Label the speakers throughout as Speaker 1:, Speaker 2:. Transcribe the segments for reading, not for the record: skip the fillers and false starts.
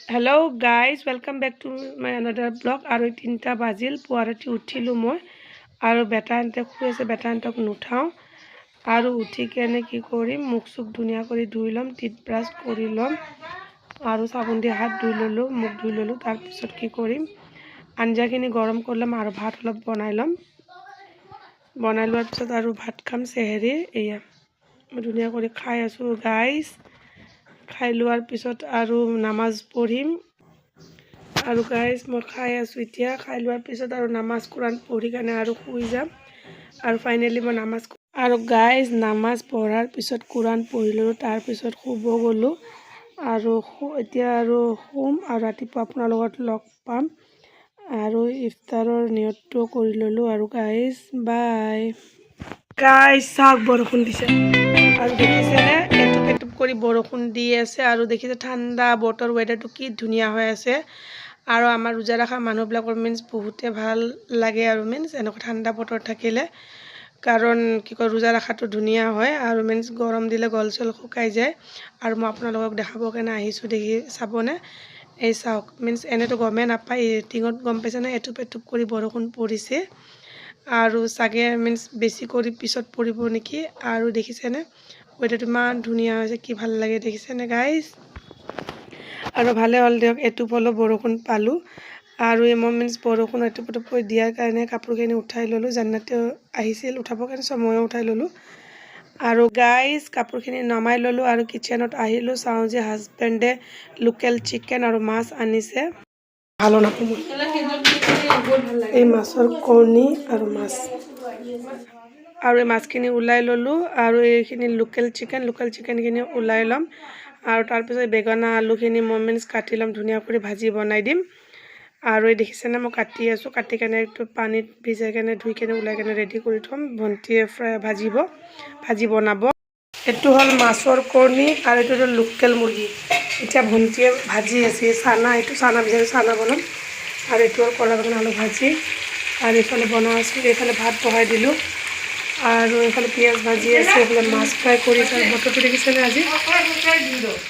Speaker 1: Hello' guys welcome back to my another blog. আৰু 3টা বাজিল, পুৱাৰাতি উঠিলোঁ মই আৰু বেটাহঁতে শুই আছে, বেটাহঁতক নুঠাওঁ আৰু উঠি কেনে কি কৰিম, মুখ চুখ ধুনীয়া কৰি ধুই ল'ম, টিথব্ৰাছ কৰি ল'ম আৰু চাবোন দি হাত ধুই ল'লোঁ, মুখ ধুই ল'লোঁ। তাৰপিছত কি কৰিম, আঞ্জাখিনি গৰম কৰি ল'ম আৰু ভাত অলপ বনাই ল'ম। বনাই লোৱাৰ পিছত আৰু ভাত খাম চেহেৰি। এয়া মই ধুনীয়া কৰি খাই আছোঁ গাইজ। খাই লোৱাৰ পিছত আৰু নামাজ পঢ়িম আৰু গাইজ মই খাই আছোঁ এতিয়া। খাই লোৱাৰ পিছত আৰু নামাজ কোৰান পঢ়ি কেনে আৰু শুই যাম আৰু ফাইনেলি মই নামাজ আৰু গাইজ নামাজ পঢ়াৰ পিছত কোৰান পঢ়ি ল'লোঁ, তাৰপিছত শুব গ'লোঁ আৰু এতিয়া আৰু শুম আৰু ৰাতিপুৱা আপোনাৰ লগত লগ পাম আৰু ইফতাৰৰ নিয়তটো কৰি ল'লোঁ আৰু গাইজ বাই। গাইজ চাওক বৰষুণ দিছে আৰু দেখিছেনে, এটুপ এটুপ কৰি বৰষুণ দি আছে আৰু দেখিছে ঠাণ্ডা বতৰ, ৱেডাৰটো কি ধুনীয়া হৈ আছে। আৰু আমাৰ ৰোজা ৰখা মানুহবিলাকৰ বহুতে ভাল লাগে আৰু এনেকুৱা ঠাণ্ডা বতৰ থাকিলে, কাৰণ কি কয় ৰোজা ৰখাটো ধুনীয়া হয় আৰু গৰম দিলে গল চল শুকাই যায়। আৰু মই আপোনালোকক দেখাবৰ কাৰণে আহিছোঁ, দেখি চাবনে, এই চাওক এনেতো গমেই নাপায়, ৰেটিঙত গম পাইছেনে, এটুপ এটুপ কৰি বৰষুণ পৰিছে আৰু চাগে বেছি কৰি পিছত পৰিব নেকি। আৰু দেখিছেনে ৱেডাৰটো ইমান ধুনীয়া হৈছে, কি ভাল লাগে দেখিছেনে গাইজ। আৰু ভালে হ'ল দিয়ক, এটুপ হ'লেও বৰষুণ পালোঁ। আৰু মই বৰষুণ এটুপ এটুপকৈ দিয়াৰ কাৰণে কাপোৰখিনি উঠাই ল'লোঁ, জান্নাতে আহিছিল উঠাবৰ কাৰণে, চব ময়ো উঠাই ল'লোঁ আৰু গাইজ কাপোৰখিনি নমাই ল'লোঁ আৰু কিচেনত আহিলোঁ। চাওঁ যে হাজবেণ্ডে লোকেল চিকেন আৰু মাছ আনিছে। ভালো নাপাওঁ এই মাছৰ কণী আৰু মাছ, আৰু এই মাছখিনি ওলাই ল'লোঁ আৰু এইখিনি লোকেল চিকেনখিনি ওলাই ল'ম আৰু তাৰপিছত বেঙেনা আলুখিনি মই কাটি ল'ম, ধুনীয়া কৰি ভাজি বনাই দিম। আৰু এই দেখিছেনে মই কাটি আছোঁ, কাটি কেনে একটু পানীত ভিজাই কেনে ধুই কেনে ওলাই কেনে ৰেডি কৰি থ'ম। ভণ্টিয়ে ভাজি বনাব। এইটো হ'ল মাছৰ কণী আৰু এইটো হ'ল লোকেল মুৰ্গী। এতিয়া ভণ্টিয়ে ভাজি আছে চানা, এইটো চানা বিচাৰি চানা বনাম আৰু এইটো হ'ল কলা বেঙেনা আলু ভাজি। আৰু এইফালে বনাই আছোঁ, এইফালে ভাত বহাই দিলোঁ আৰু এইফালে পিঁয়াজ ভাজি আছে, এইফালে মাছ ফ্ৰাই কৰিছে। আৰু বতৰটো দেখিছেনে আজি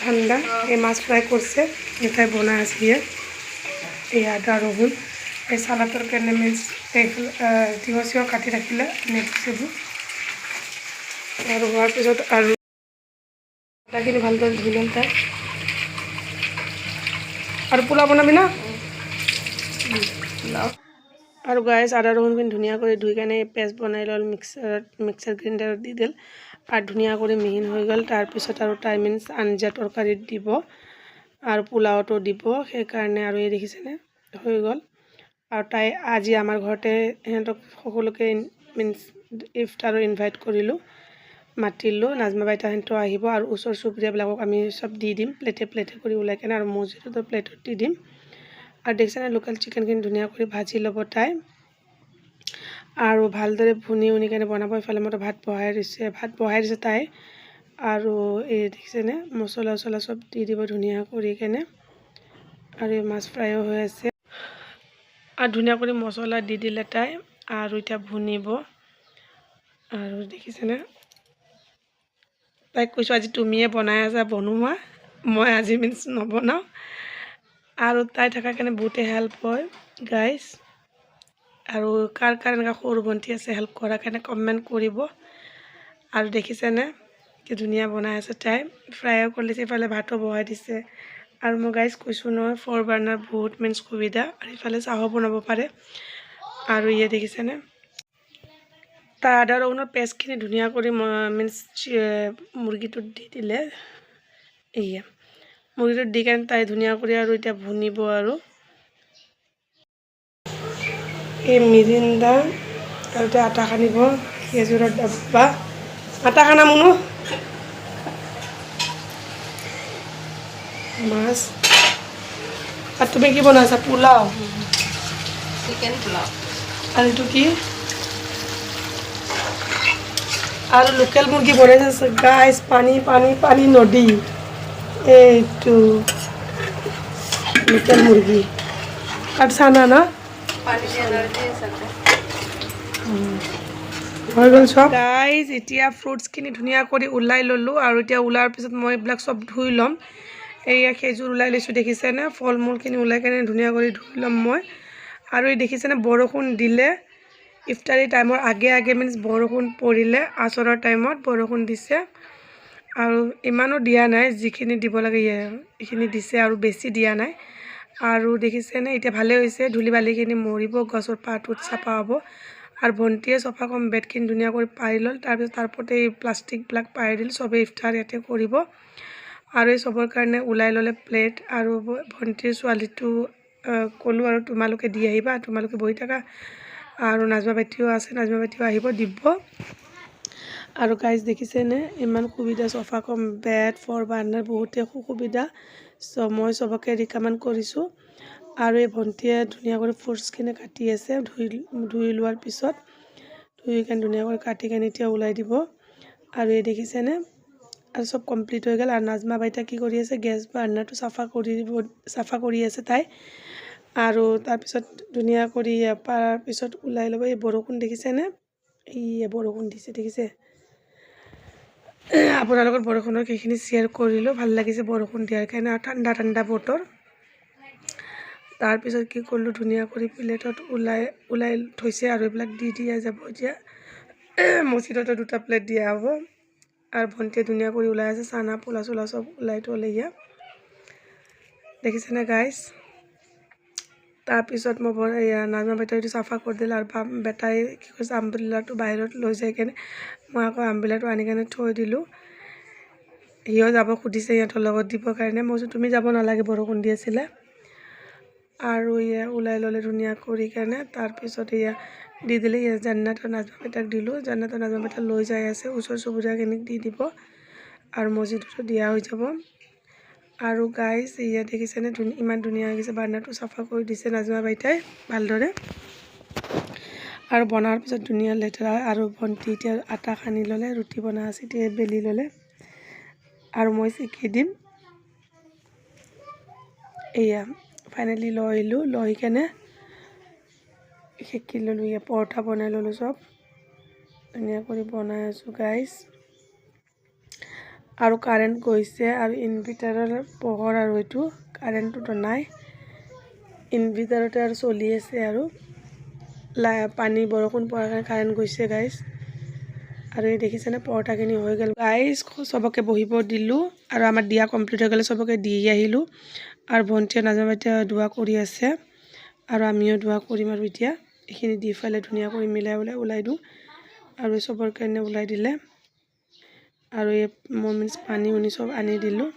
Speaker 1: ঠাণ্ডা, এই মাছ ফ্ৰাই কৰিছে, এটাই বনাই আছে এই আদা ৰহুন এই চালাডৰ কাৰণে এইফালে তিয়ঁহ চিয়ঁহ কাটি ৰাখিলে নেবু চেবু। আৰু হোৱাৰ পিছত আৰু আদাখিনি ভালদৰে ধুই ল'ম তাই। আৰু পোলাও বনাবি না পোলাও। আৰু গাইজ আদা ৰহুনখিনি ধুনীয়া কৰি ধুই কেনে পেষ্ট বনাই ল'ল, মিক্সাৰ গ্ৰাইণ্ডাৰত দি দিল আৰু ধুনীয়া কৰি মিহিন হৈ গ'ল। তাৰপিছত আৰু তাই আঞ্জা তৰকাৰীত দিব আৰু পোলাওটো দিব, সেইকাৰণে আৰু এই দেখিছেনে হৈ গ'ল। আৰু তাই আজি আমাৰ ঘৰতে সিহঁতক সকলোকে ইফতাৰৰ ইনভাইট কৰিলোঁ, মাতিলোঁ। নাজমা বাইতাহঁতো আহিব আৰু ওচৰ চুবুৰীয়াবিলাকক আমি চব দি দিম, প্লেটে প্লেটে কৰি ওলাই কেনে আৰু মছজিদৰ প্লেটত দি দিম। আৰু দেখিছেনে লোকেল চিকেনখিনি ধুনীয়া কৰি ভাজি ল'ব তাই আৰু ভালদৰে ভুনি কেনে বনাব। এইফালে মতো ভাত বহাই দিছে তাই। আৰু এই দেখিছেনে মছলা চছলা চব দি দিব ধুনীয়া কৰি কেনে। আৰু এই মাছ ফ্ৰাইও হৈ আছে আৰু ধুনীয়া কৰি মছলা দি দিলে তাই। আৰু এতিয়া ভুনিব আৰু দেখিছেনে, তাইক কৈছোঁ আজি তুমিয়ে বনাই আছা, বনোৱা, মই আজি নবনাওঁ। আৰু তাই থকাৰ কাৰণে বহুতে হেল্প হয় গাইজ। আৰু কাৰ এনেকুৱা সৰু ভণ্টি আছে হেল্প কৰাৰ কাৰণে কমেণ্ট কৰিব। আৰু দেখিছেনে কি ধুনীয়া বনাই আছে তাই, ফ্ৰাইও কৰি দিছে, ইফালে ভাতো বহাই দিছে। আৰু মই গাইজ কৈছোঁ নহয় 4 বাৰ্ণাৰ বহুত সুবিধা, আৰু ইফালে চাহো বনাব পাৰে। আৰু দেখিছেনে তাৰ আদা ৰহুনৰ পেষ্টখিনি ধুনীয়া কৰি মুৰ্গীটোত দি দিলে। মুৰ্গীটোত দি কেনে তাই ধুনীয়া কৰি আৰু এতিয়া ভুনিব। আৰু এই মিৰিণ্ডা আৰু এতিয়া আটা খানিব, খেজুৰৰ ডাব্বা, আটা খানা মুনো মাছ। আৰু তুমি কি বনাইছা? পোলাও,
Speaker 2: চিকেন পোলাও।
Speaker 1: আৰু এইটো কি? আৰু লোকেল মুৰ্গী বনাইছে গাইজ, পানী পানী পানী নদী। এইটো লোকেল মুৰ্গী আৰু চানা না হৈ গ'ল চব গাইজ। এতিয়া ফ্ৰুটছখিনি ধুনীয়া কৰি ওলাই ল'লোঁ আৰু এতিয়া ওলোৱাৰ পিছত মই এইবিলাক চব ধুই ল'ম। এইয়া খেজুৰ ওলাই লৈছোঁ দেখিছেনে ফল মূলখিনি ওলাই কেনে ধুনীয়া কৰি ধুই ল'ম মই আৰু এই দেখিছেনে বৰষুণ দিলে ইফতাৰী টাইমৰ আগে আগে মিনছ বৰষুণ পৰিলে আচৰৰ টাইমত বৰষুণ দিছে আৰু ইমানো দিয়া নাই যিখিনি দিব লাগে এইখিনি দিছে আৰু বেছি দিয়া নাই আৰু দেখিছেনে এতিয়া ভালে হৈছে ধূলি বালিখিনি মৰিব গছৰ পাতত চাফা হ'ব আৰু ভণ্টিয়ে চফা কম বেডখিনি ধুনীয়া কৰি পাৰি ল'ল তাৰপিছত তাৰ ওপৰতে এই প্লাষ্টিকবিলাক পাৰি দিল চবেই ইফতাৰ ইয়াতে কৰিব আৰু এই চবৰ কাৰণে ওলাই ল'লে প্লেট আৰু ভণ্টিৰ ছোৱালীটো ক'লোঁ আৰু তোমালোকে দি আহিবা তোমালোকে বহি থাকা আৰু নাজমা বাইটিও আছে নাজমা বাইটিও আহিব দিব আৰু গাইজ দেখিছেনে ইমান সুবিধা চফা কম বেড ফৰ বাৰ্ণাৰ বহুতে সুবিধা মই চবকে ৰিকমেণ্ড কৰিছোঁ আৰু এই ভণ্টিয়ে ধুনীয়া কৰি ফ্ৰুটছখিনি কাটি আছে ধুই লোৱাৰ পিছত ধুই কেনে ধুনীয়া কৰি কাটি কেনে এতিয়া ওলাই দিব আৰু এই দেখিছেনে আৰু চব কমপ্লিট হৈ গ'ল আৰু নাজমা বাইতা কি কৰি আছে গেছ বাৰ্ণাৰটো চাফা কৰি আছে তাই আৰু তাৰপিছত ধুনীয়া কৰি পাৰাৰ পিছত ওলাই ল'ব এই বৰষুণ দেখিছেনে এই বৰষুণ দিছে দেখিছে আপোনালোকৰ বৰষুণৰ সেইখিনি শ্বেয়াৰ কৰিলোঁ ভাল লাগিছে বৰষুণ দিয়াৰ কাৰণে আৰু ঠাণ্ডা ঠাণ্ডা বতৰ তাৰপিছত কি কৰিলোঁ ধুনীয়া কৰি প্লেটত ওলাই থৈছে আৰু এইবিলাক দি দিয়া যাব এতিয়া মছজিদতে 2টা প্লেট দিয়া হ'ব আৰু ভণ্টিয়ে ধুনীয়া কৰি ওলাই আছে চানা পোলা চোলা চব ওলাই থ'লে ইয়াত দেখিছেনে গাইজ তাৰপিছত মই নাজমা বেটাৰীটো চাফা কৰি দিলোঁ আৰু বেটাই কি কৈছে আমব্ৰেলাটো বাহিৰত লৈ যাই কেনে মই আকৌ আমব্ৰেলাটো আনি কেনে থৈ দিলোঁ সিও যাব সুধিছে সিহঁতৰ লগত দিবৰ কাৰণে মই কৈছোঁ তুমি যাব নালাগে বৰষুণ দি আছিলে আৰু ওলাই ল'লে ধুনীয়া কৰি কেনে তাৰপিছত দি দিলে জান্নাত আৰু নাজমা বেটাক দিলোঁ জান্নাত আৰু নাজমা বেটা লৈ যাই আছে ওচৰ চুবুৰীয়াখিনিক দি দিব আৰু মছজিদতো দিয়া হৈ যাব আৰু গাইজ দেখিছেনে ইমান ধুনীয়া হৈ গৈছে বাৰ্ণাৰটো চাফা কৰি দিছে নাজমা বাইতাই ভালদৰে আৰু বনাৰ পিছত ধুনীয়া লেতেৰা আৰু ভণ্টি এতিয়া আটা সানি ল'লে ৰুটি বনা আছে এতিয়া বেলি ল'লে আৰু মই চেকি দিম ফাইনেলি লৈ কেনে সেকি ল'লোঁ পৰঠা বনাই ল'লোঁ চব ধুনীয়া কৰি বনাই আছোঁ গাইজ আৰু কাৰেণ্ট গৈছে আৰু ইনভাৰ্টাৰৰ পোহৰ আৰু এইটো কাৰেণ্টটোতো নাই ইনভাৰ্টাৰতে আৰু চলি আছে আৰু পানী বৰষুণ পৰাৰ কাৰণে কাৰেণ্ট গৈছে গাইজ আৰু এই দেখিছেনে পৰঠাখিনি হৈ গ'ল গাইজ চবকে বহিব দিলোঁ আৰু আমাৰ দিয়া কমপ্লিট হৈ গ'লে চবকে দি আহিলোঁ আৰু ভণ্টিয়ে নাজমা বাইতাই দোৱা কৰি আছে আৰু আমিও দোৱা কৰিম আৰু এতিয়া এইখিনি দি পেলাই ধুনীয়া কৰি মিলাই ওলাই দিওঁ আৰু চবৰ কাৰণে ওলাই দিলে আৰু মই পানী চব আনি দিলোঁ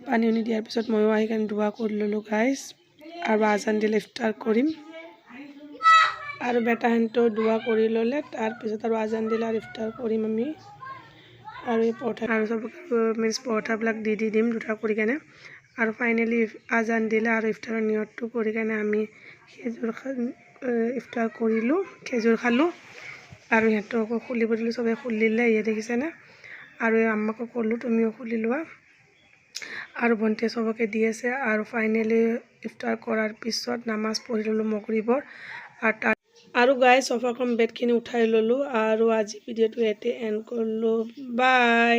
Speaker 1: পানী দিয়াৰ পিছত ময়ো আহি কেনে দোৱা কৰি ল'লোঁ গাইজ আৰু আজান দিলে ইফতাৰ কৰিম আৰু বেটাহেঁতেও দোৱা কৰি ল'লে তাৰপিছত আৰু আজান দিলে আৰু ইফতাৰ কৰিম আমি আৰু এই পৰঠা আৰু চব পৰঠাবিলাক দি দিম 2টা কৰি কেনে আৰু ফাইনেলি আজান দিলে আৰু ইফতাৰৰ নিয়তটো কৰি কেনে আমি ইফতাৰ কৰিলোঁ খেজুৰ খালোঁ আৰু সিহঁতকো খুলিব দিলোঁ চবে খুলিলে দেখিছেনে আৰু আম্মাকো ক'লোঁ তুমিও খুলি লোৱা আৰু ভণ্টিয়ে চবকে দি আছে আৰু ফাইনেলি ইফতাৰ কৰাৰ পিছত নামাজ পঢ়ি ল'লোঁ মগৰিবৰ আৰু গাই চফা কম বেডখিনি উঠাই ল'লোঁ আৰু আজি ভিডিঅ'টো ইয়াতে এণ্ড কৰিলোঁ বাই